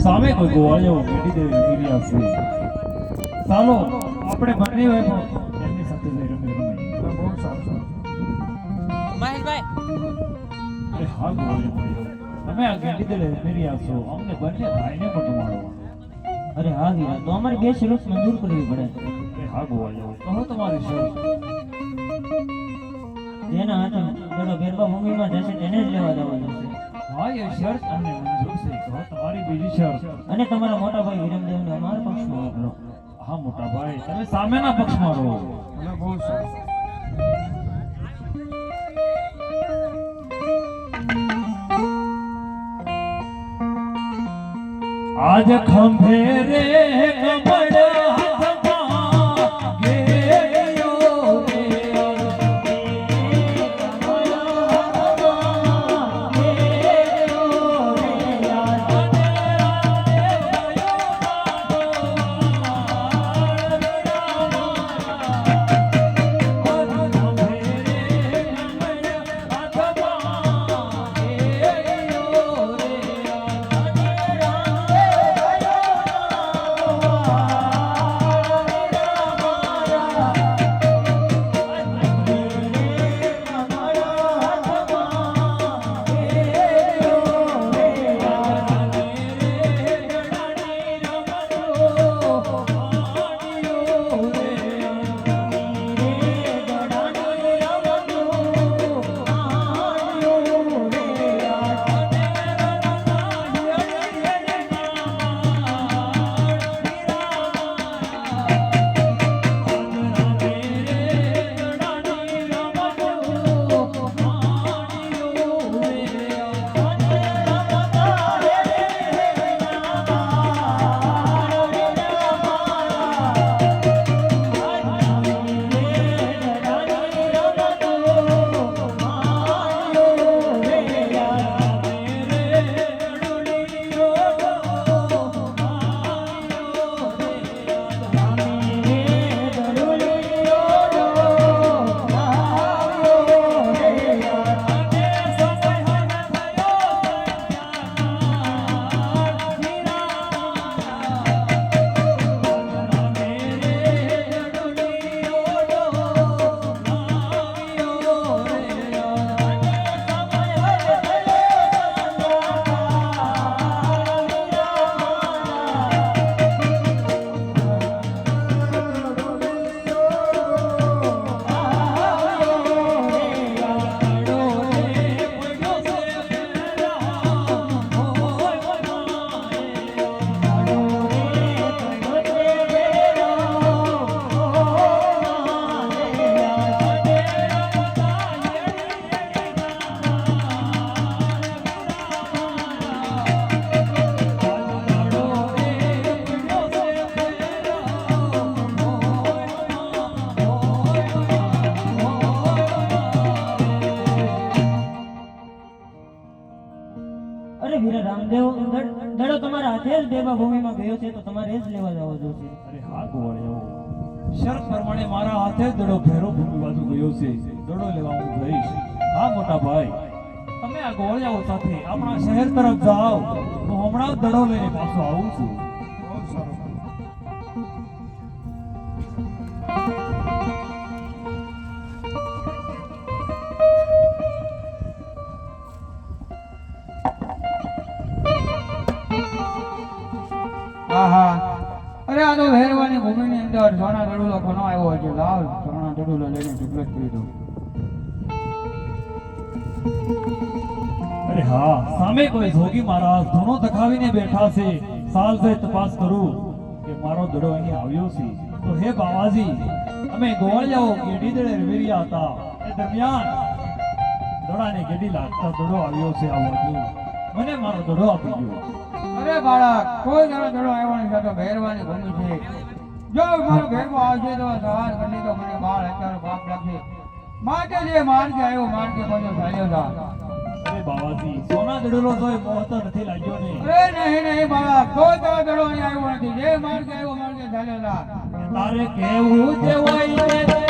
સામે કોઈ ગોવાળિયો મેડી દેવી વીર્યા છે. ચાલો આપણે બંને હોય પણ એમની સાથે જઈ રમી. બહુ સારું. મહેશભાઈ, અરે હા ગોવાળિયો, તમે આ ગેડી દેવી વીર્યા છો, અમને બંને ભાઈને પણ જમાડો. અરે હા વીરા, તો અમારે બે શરત મંજૂર કરવી પડે. અરે હા ગોવાળિયો, કહો તમારી શરત. જેના હાથે દડો ગરબા ભૂમિમાં જશે તેને જ લેવા જવાનો છે. હા એ શરત અમને મંજૂર છે. કહો તમારી બીજી શરત. અને તમારા મોટા ભાઈ વિરમદેવને અમારા પક્ષમાં મોકલો. હા મોટા ભાઈ, તમે સામેના પક્ષમાં રહો. અને બહુ સરસ. આજ ખંભે રે કમળ હાથમાં ગેયો રે. અરે વીરા રામદેવ, દડો તમારા હાથે જ દેવા ભૂમિમાં ગયો છે તો તમારે જ લેવા જવો જોશે. અરે હા ગોવાળિયો, શરત પ્રમાણે મારા હાથે જ દડો ભેરો ભૂમિ બાજુ ગયો છે. દડો લેવા હું જઈશ. હા મોટા ભાઈ, તમે આ ગોવાળિયાઓ સાથે આપણા શહેર તરફ જાઓ. હું હમણાં જ દડો લઈને પાછો આવું છું. બહુ સરસ. આહા, અરે આ તો ભેરવાની ભૂમિની અંદર સોના દડુલો ઘણો આવ્યો છે. લાવ સોના દડુલો લઈને ઢગલો જ કરી દઉં. અરે હા, સામે કોઈ જોગી મહારાજ ધૂણો દખાવીને બેઠા છે. સાલ સે તપાસ કરું કે મારો દડો અહીં આવ્યો છે. તો હે બાવાજી, અમે ગોવાળિયાઓ ગેડી દડે રવેરિયા હતા. એ દરમિયાન દડાને ગેડી લાગતા દડો આવ્યો છે. આ બાજુ મને મારો દડો આપી ગયો. અરે બાળક, કોઈ જણો દડો આવ્યો નથી. તો ભેરવાની ભૂમિ છે. જો મારો ભેરમાં આવશે તો સવાર કરી તો મને બાળ અત્યારે બાપ લાગશે. માટે જે માર્ગે આવ્યો માર્ગે બધો ચાલ્યો જા. અરે બાવાજી સોના દડોલો જોઈ મોહ તો નથી લાગ્યો ને અરે નહીં નહીં બાળક કોઈ તારો દડો અહીંયા આવ્યો નથી જે માર્ગે આવ્યો માર્ગે ચાલ્યો જા તારે કેવું જે હોય તે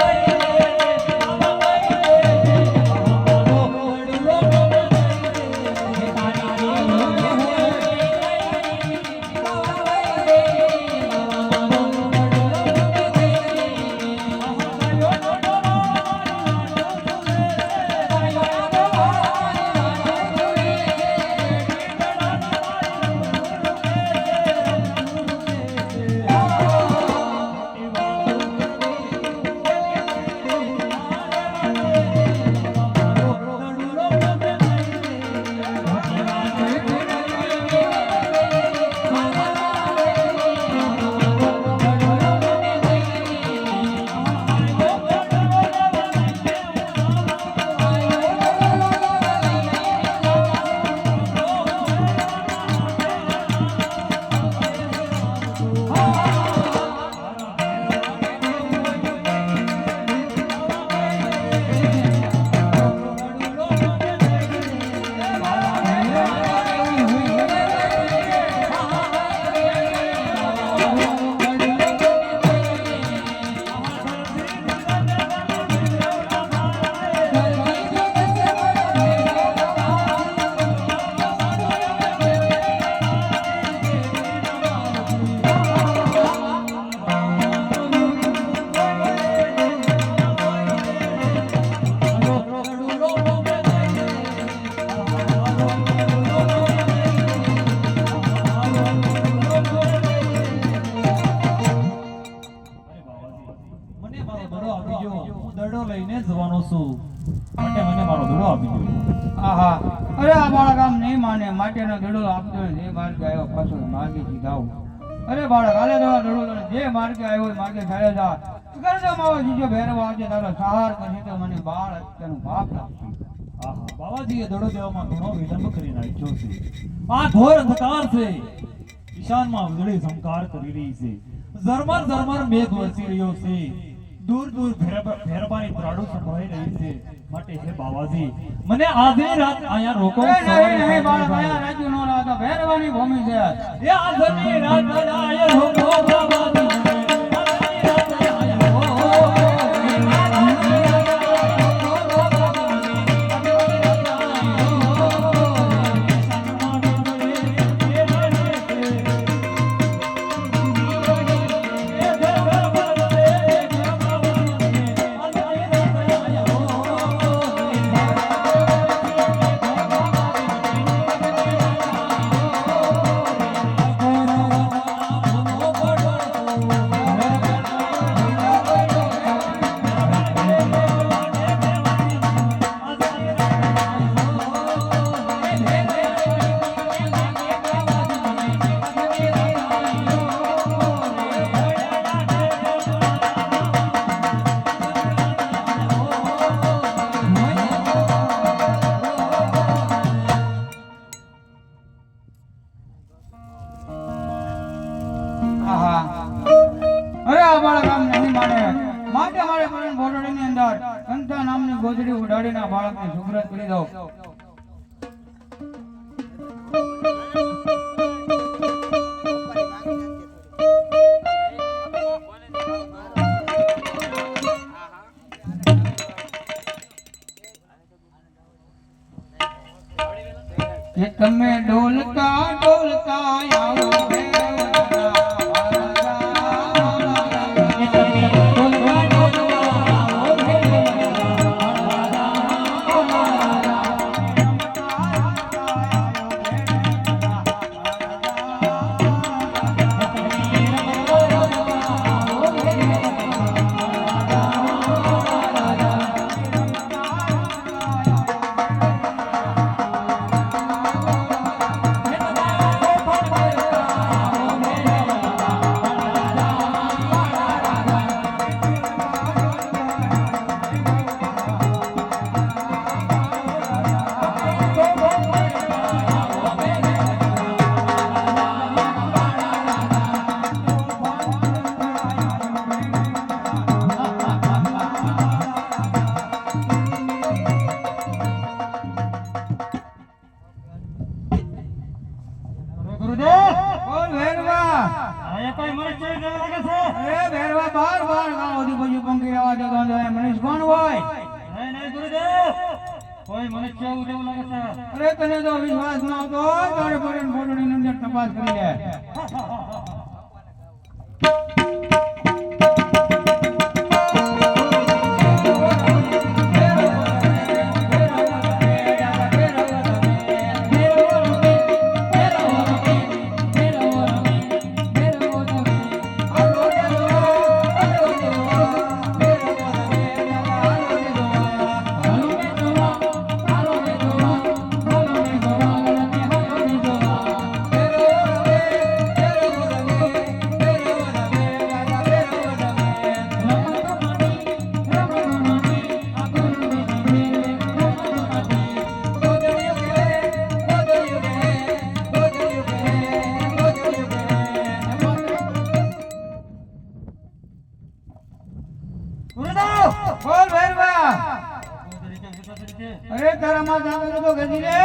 આહા અરે આ બાળક આમ નહીં માને માટેનો દડો આપજો ને જે માર્ગે આવ્યો પાછો માર્ગે સીધા આવું અરે બાળક હાલે તો દડો તને જે માર્ગે આવ્યો એ માર્ગે ચાલ્યો જા કરજો માવો જીજો ભેરવા આવજે તારો સહાર પછી તો મને બાળ તેનું બાપ લાગશે આહા બાવાજીએ દડો દેવામાં ઘણો વિલંબ કરી નાખ્યો છે આ ઘોર અંધકાર છે ઈશાનમાં વીજળી ઝંકાર કરી રહી છે ઝરમર ઝરમર મેઘ વરસી રહ્યો છે દૂર દૂર ભેરબાની ત્રાડું સંભળાઈ રહી છે માટે હે બાવાજી મને આજની રાત અહીંયા રોકો નહીં નહીં બાળક અહીંયા રાજ્ય નો રાતો ભેરવાની ભૂમિ છે એ આજની રાત અહીંયા રોકો બાવાજી આજની રાત અહીંયા કંઠા નામની ગોદડી ઉડાડીને બાળકને સુગ્રત કરી દો કે તમે ડોલતા ડોલતા આવો અહીંયા કોઈ મનુષ્ય જેવું લાગે છે અરે ભેરવા બાર બાર ગામ સુધી પછી પંખી રહેવા જતો હતો એ મનીષ કોણ હોય નહીં નહીં ગુરુદેવ કોઈ મનુષ્ય જેવું લાગે છે અરે તને તો વિશ્વાસ ન આવતો હોય તારે પડીને ફોટોની અંદર તપાસ કરી લે બોલ ભેરવા અરે તારા માં જામે તો ગજી લે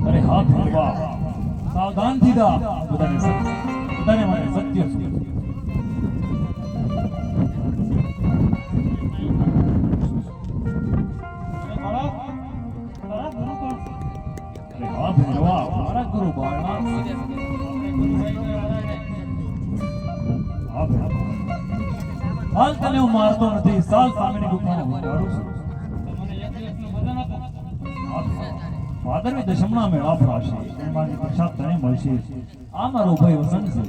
અરે હા ભેરવા સાવધાન થી જા બધાને માટે સત્ય છે અરે હા ભેરવા મારા ગુરુ બાળનાથ છે. હા ભેરવા હાલ તને હું મારતો નથી સાલ સામેની ગુફામાં ઉતારું છું ભાદરવી દશમના મેળા ભરાશે એમાંથી પ્રસાદ તને મળશે આ મારો ભાઈ વસંત છે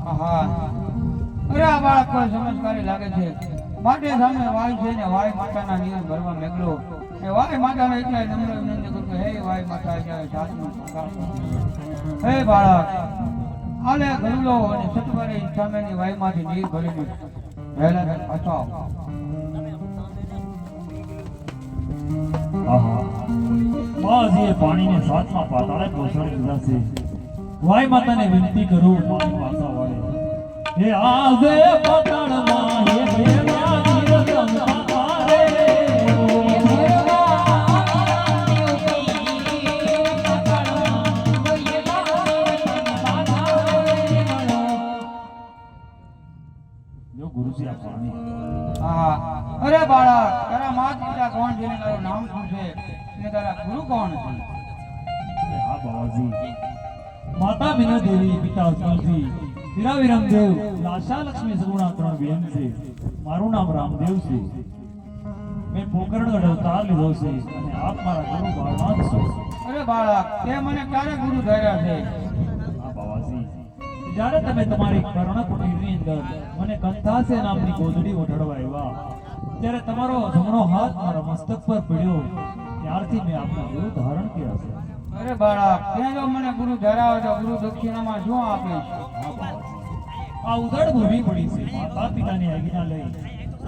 આહા અરે આ બાળક કોઈ સમજકારી લાગે છે માટે સામે વાય છે ને વાય માતાના નિયમ ભરવા મેગલો એ વાય માતાને એટલે નમ્ર વિનંતી કરું કે હે વાય માતા જાય સાચું હે બાળક આલે ગરુડો અને સતવારી સામેની વાયમાંથી નીર ભરીને વહેલા તને પાછો આવ આહા માજીએ પાણીને સાતમા પાતાળે પહોંચાડી દીધા છે વાય માતાને વિનંતી કરું પાણી પાછા વાળે હે આજે પાતાળમાં હે ભેરવા નિરતમ પારે જો ગુરુજી આ પાણી આહા અરે બાળક તારા માતા પિતા કોણ છે ને તારું નામ શું છે અને તારા ગુરુ કોણ છે હા બાવાજી માતા મીના દેવી પિતા અસમાલજી વીરા વિરમદેવ લાશા લક્ષ્મી સગુણા ત્રણ બેન છે મારું નામ રામદેવ છે મેં પોકરણગઢ અવતાર લીધો છે અને આપ મારા ગુરુ બાળનાથ છો અરે બાળક તે મને ક્યારે ગુરુ ધર્યા છે હા બાવાજી જ્યારે તમે તમારી કર્ણકુટીરની અંદર મને કંથાસે નામની ગોદડી ઓઢાડવા આવ્યા ત્યારે તમારો જમણો હાથ મારા મસ્તક પર પડ્યો ત્યારથી મેં આપના ગુરુ ધારણ કર્યા છે અરે બાળક તે જો મને ગુરુ ધરાવે તો ગુરુ દક્ષિણામાં શું આપીશ હા બાવાજી આ ઉદળ ભૂમિ પડી છે માતા પિતાની આજ્ઞા લઈ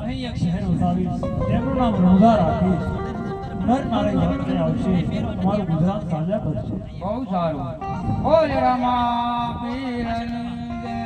અહીં એક શહેર વસાવીશ તેમનું નામ રણુદા રાખીશ નર નારી વખતે આવશે તમારું ગુજરાત સાજા કરશે બહુ સારું બોલ રામા પીરની જય.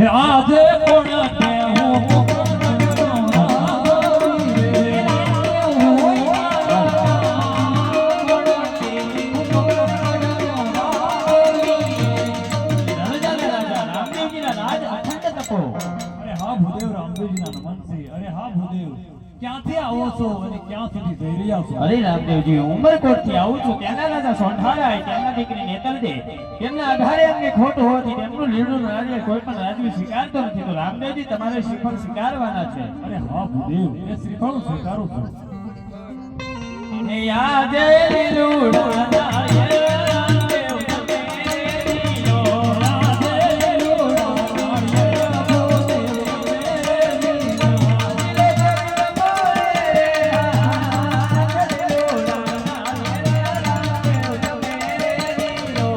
હે આજે કોણ કે હું અરે હા ભૂદેવ રામદેવજીના નમન છે. અરે હા ભૂદેવ, ક્યાંથી આવો છો અને ક્યાં સુધી જઈ રહ્યા છો? અરે રામદેવજી, ઉમરકોટ થી આવું છું. ત્યાંના રાજા સોંઠારાય તેમના દીકરી નેતલદે તેમના આધારે અમને ખોટ હોવાથી તેમનું લીલું રાજ્ય કોઈ પણ રાજવી સ્વીકારતો નથી. તો રામદેવજી તમારે શ્રીફળ સ્વીકારવાના છે. અરે હા ભૂદેવ, એ શ્રીફળ હું સ્વીકારું છું. એ આજે લીલું રાજાએ રામદેવ તમે લીલો. આજે લીલું રાજાએ ભૂદેવ તમે લીલો. દિલે કરી મારે રે આજે લીલું રાજાએ રામદેવ તમે લીલો.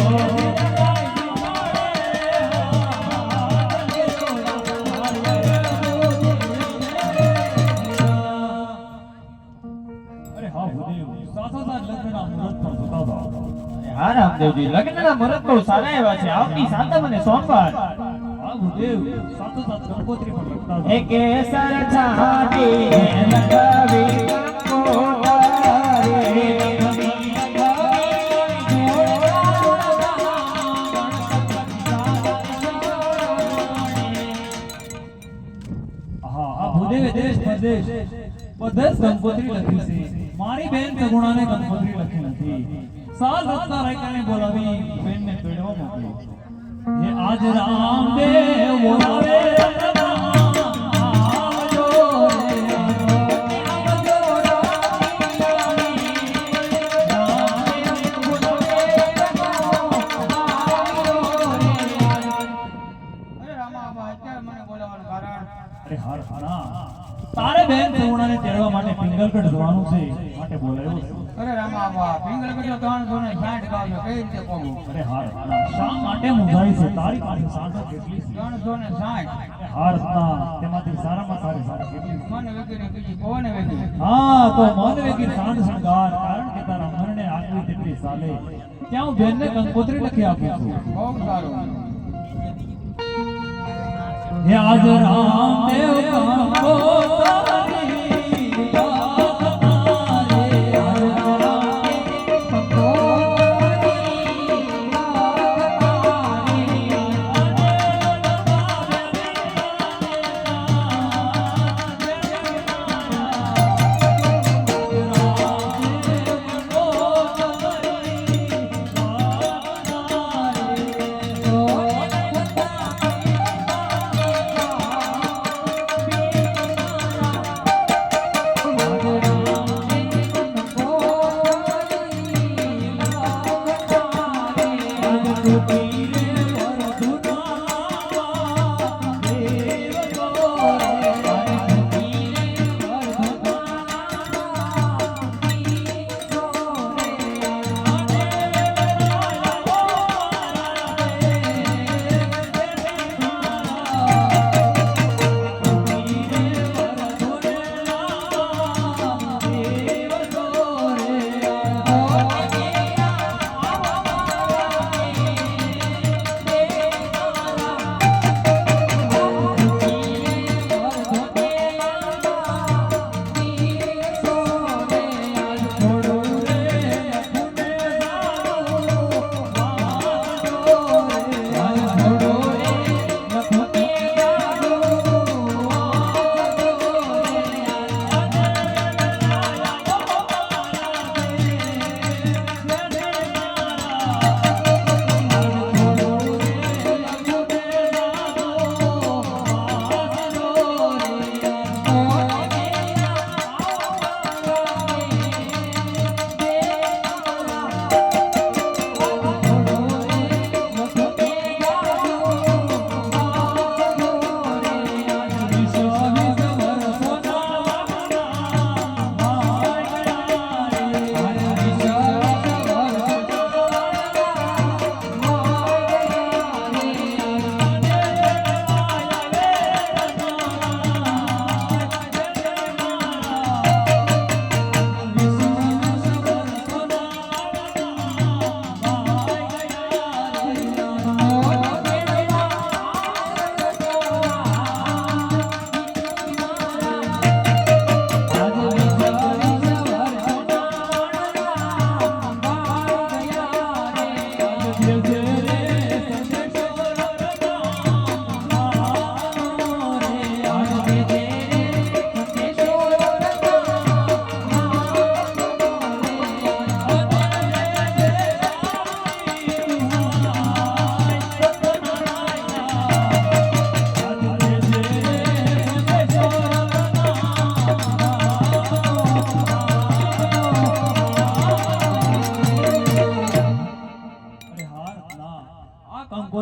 અરે હા ભૂદેવ, સાથોસાથ લગ્નના મુહૂર્ત પણ જોતા જાઓ. હા રામદેવજી, લગ્નના મુહૂર્ત બહુ સારા એવા છે. આવતી સાતમ અને સોમવાર હા ભૂદેવ, સાથોસાથ કંકોત્રી પણ લખતા જાઓ. એ કેસર છાડી લગાવી કંકોત્રી. હા આ ભૂદેવે દેશ પરદેશ બધે જ કંકોત્રી લખી છે. મારી બેન સગુણાને કંકોત્રી લખી નથી. સાલ રત્ના રાયકાને બોલાવી બેનને પેડવા મોકલી. એ આજ રામદેવ બોલાવે આવજો રે, આવજો અરે રામાબા અત્યારે મને બોલાવવાનું કારણ? અરે હાર હારા, તારે બેન સગુણાને તેડવા માટે પિંગલગઢ જવાનું છે, માટે બોલાવ્યો છે. અરે રામાબા પિંગલગઢ 360 ગાવ છે, કઈ રીતે કહું? અરે હાર હારા, શા માટે મૂંઝાય છે? તારી પાસે સાંઠો કેટલી છે? 360 હાર ના, તેમાંથી સારામાં સારી સારી કેટલી છે? મને વેગીને બીજી કોને વેગી? હા તો મન વેગી સાંઠ શણગાર, કારણ કે તારા મનને આગવી તેટલી ચાલે. ત્યાં હું બેનને કંકોત્રી લખી આપું છું. બહુ સારું. હે આજ રામદેવ કંકોત્રી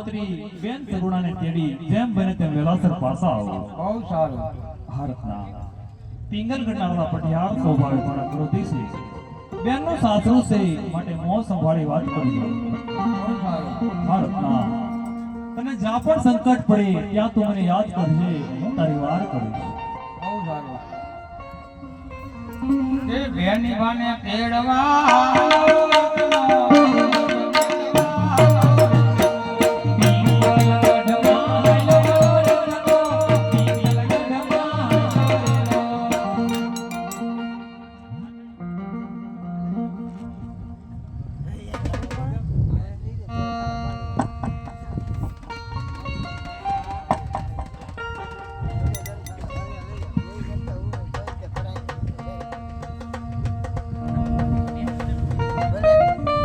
ધર્મપત્ની બેન તરુણાને તેડી જેમ બને તેમ વેલાસર પાછા આવો. બહુ સારું. ભારતના પિંગલગઢના પટિયાર સ્વભાવે થોડા ક્રોધી છે. બેનનું સાસરું છે માટે મોં સંભાળી વાત કરજો. બહુ સારું. ભારતના તને જ્યાં પણ સંકટ પડે ત્યાં તું મને યાદ કરજે, હું તારી વાર કરીશ. બહુ સારું. એ બેની બાને તેડવા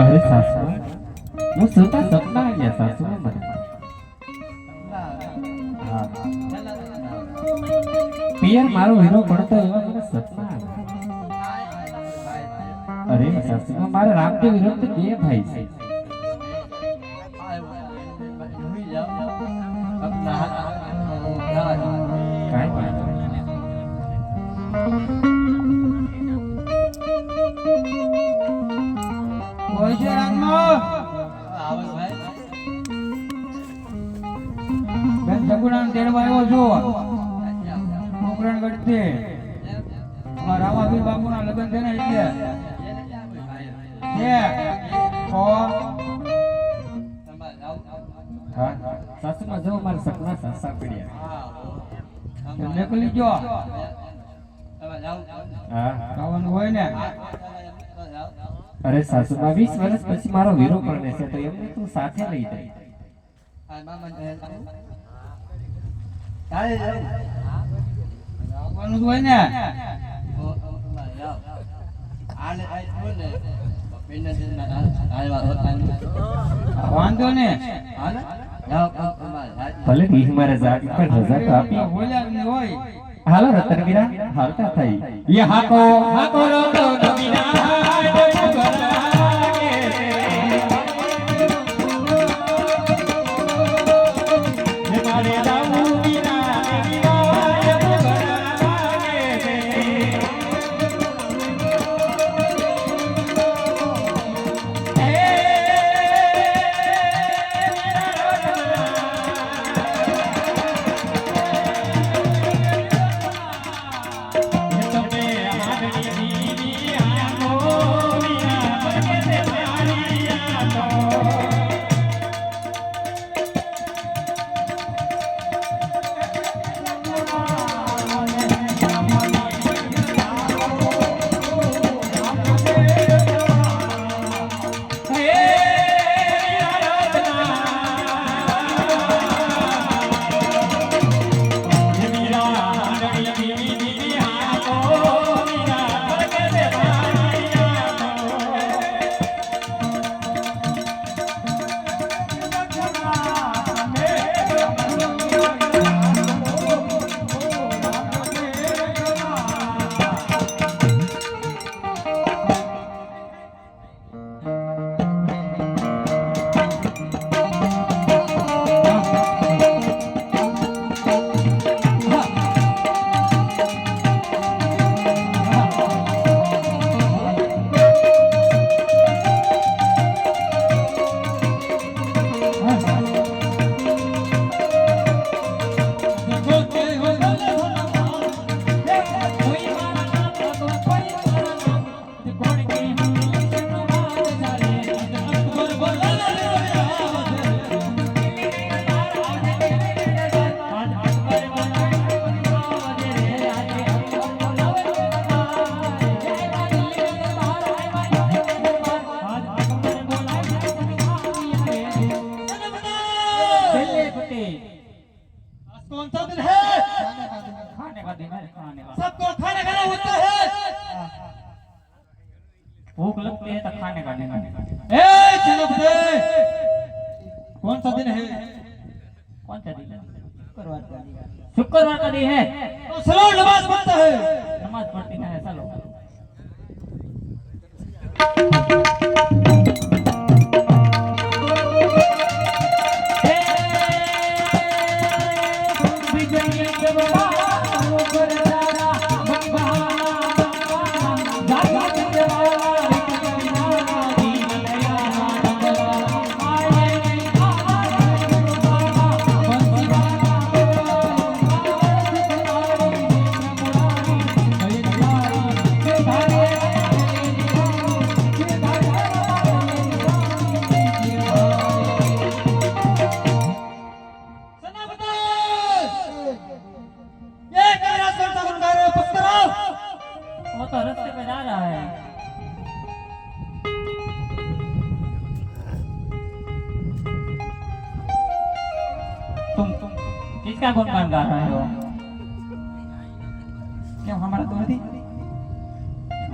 અરે સાસુ, હું સુતા સપના આવ્યા સાસુ મને. હા, પિયર મારો હીરો પડતો એવા મને સપના આવ્યા. અરે સાસુ, મારા રામદેવ વિરુદ્ધ બે ભાઈ છે. કાંઈ વાંધો નહીં. કોઈ છે રાતમાં? બેન સગુણાને તેડવા આવ્યો છું. પોકરણ ગઢથી. અમારા રામાભીર બાપુના લગ્ન છે ને એટલે. છે. હા, સાસુમાં જો મારા સપના સાસા પડ્યા. નીકળી ગયો. હા, ખાવાનું હોય ને. અરે સાસુમાં 20 વર્ષ પછી મારો વીરો પરણે છે તો એમને તું સાથે લઈ જાય. ખાવાનું જ હોય ને. વાંધો ને. ભલે વીહ મારે જાગ પર રજા તો આપી. બોલ્યા જ નહીં હોય. હાલો રતનવીરા, હાલતા થઈ. યે હાકો હાકો રોતો નવીરા હાય ગરાગે હે મારે રામુ બીના બીના ગરાગે भूख लगती है तो खाने का देना। ए चिनोपते कौन सा दिन है? कौन सा दिन है? शुक्रवार का दिन। शुक्रवार का दिन है तो चलो नमाज पढ़ता है। नमाज पढ़ती है चलो। हे रहा है? तुम किसका गुणगान गा रहे हो? કેમ હમણાં તો નથી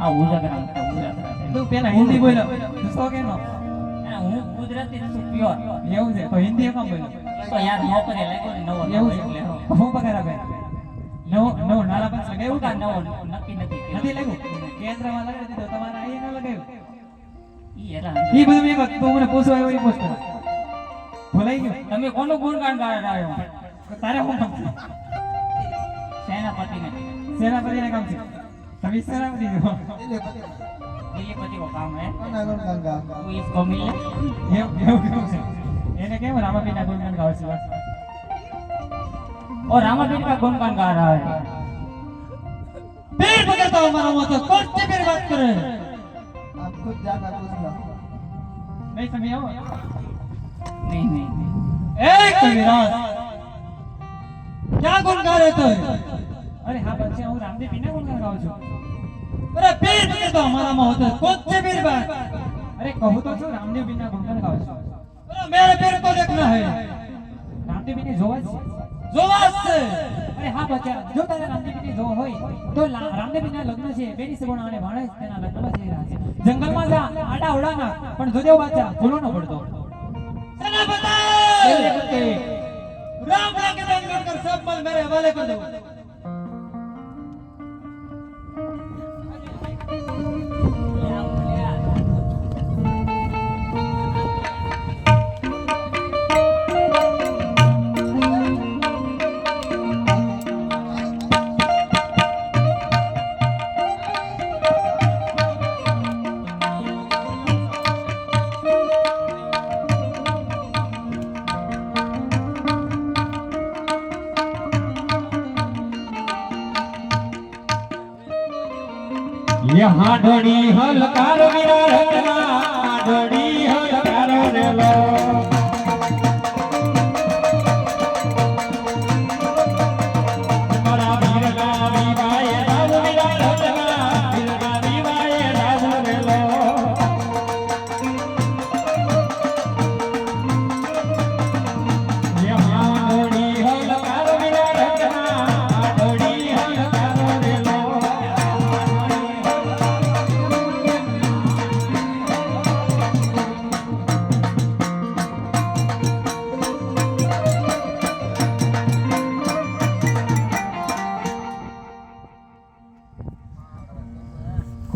આ ઉજાગરા ઉજાગરા તું પેલા હિન્દી બોલ્યો દુસો કેનો હું ગુજરાતી છું પ્યોર. એવું છે તો હિન્દી કેમ બોલ્યો તો યાર નોકરી લાગ્યો ને નવો એવું છે એટલે હું પગાર આપે નવો નાળા પાસે લગાવ્યું કા કે નવો નક્કી નથી કર્યું. નથી લાગ્યું કેન્દ્રમાં લગાડી દીધો તમારા અહીંયા ન લગાવ્યું ઈ એલા ઈ બધું મેં કહ્યું, તું મને પૂછવા આવ્યો ઈ પૂછતો ભૂલાઈ ગયું તમે કોનું ગુણગાન ગાવા આવ્યો? તારે શું કામ છે सेनापति ने સેનાપતિને કામ છે તમે સેનાપતિ છો दिलीपति को काम है तो इसको मिले. એવું કેવું છે એને કેમ રામાપીના ગુણગાન ગાવે છે બસ और रामापीर का गुणगान गा रहा है. पेड़ पकड़ता हूँ हमारा माता कौन से मेरी बात कर रहे हैं आप खुद जाकर पूछ लो नहीं समझ आओ नहीं नहीं एक कविराज क्या गुण गा रहे थे अरे हाँ बच्चे હું રામદેવ પીના ગુણગાન ગાઉં છું અરે પેड़ पकड़ता हूँ हमारा माता कौन से मेरी बात अरे कहूँ तो છું રામદેવ પીના ગુણગાન ગાઉં છું अरे मेरे पेड़ को देखना है રામદેવ પીને જોવા છે જોવા છે અરે હા બચ્ચા જો તારે રામદેવ પીને જોવા હોય તો રામદેવ પીના લગ્ન છે બેની સગુણા અને ભાણે તેના લગ્નમાં જઈ રહ્યા છે જંગલમાં જા આડા ઓડાના પણ જોજે બાચા ભૂલો ન પડતો सेनापति राम के दंड कर सब मल मेरे हवाले कर दो यहाँ ढोड़ी हलकार विराटना ढोड़ी हलकार रेलो मारा वीरगा विवाय राज विराटना वीरगा विवाय राज रेलो यहाँ ढोड़ी हलकार विराटना ढोड़ी हलकार रेलो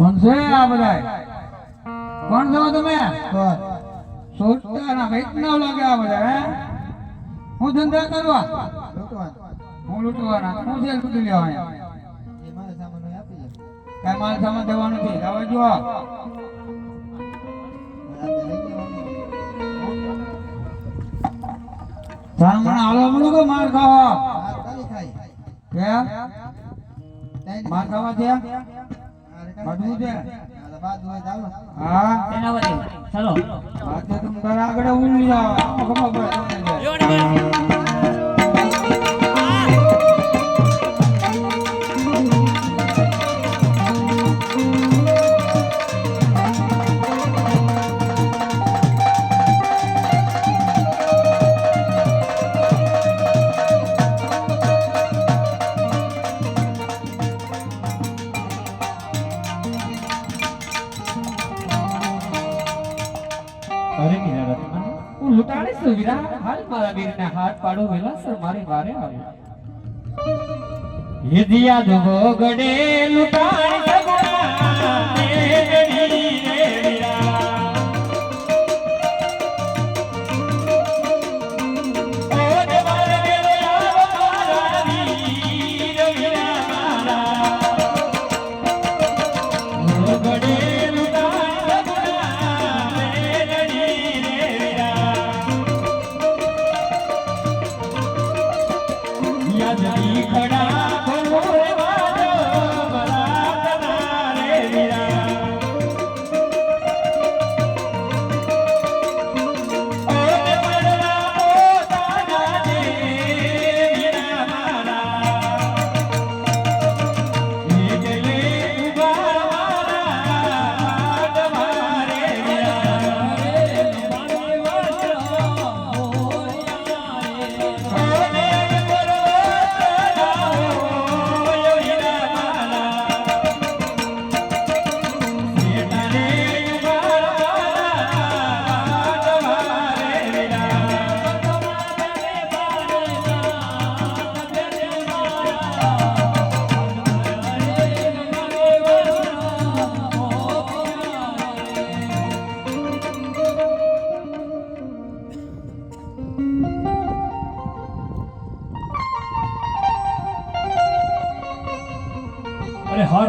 કોણ છે આ બધા કોણ છો તમે સોચતા વૈષ્ણવ લાગે આ બધા હે હું ધંધા કરવા હું લૂંટવાના હું છે લૂંટી લેવા અહીંયા કઈ માલ સામાન દેવાનું નથી હવે જો સામાન હાલો મળું કે માર ખાવા કે માર ખાવા છે બધું છે હા सेनापति चलो આજે तुम घर આગળ ઉડી જાઓ ખબર પડે તમને અરે મીરા રત્ન હું લૂંટાડીશ તો વીરા હાલ મારા વીરને હાથ પાડો વેલાસર મારી વારે આવ્યો હિદિયા દુગો ગડે લૂંટાડી સગુણા મેઘડી રે વીરા ઓ દેવારે વેલો આવ મારા વીર વીરા મારા ઓ ગડે હાર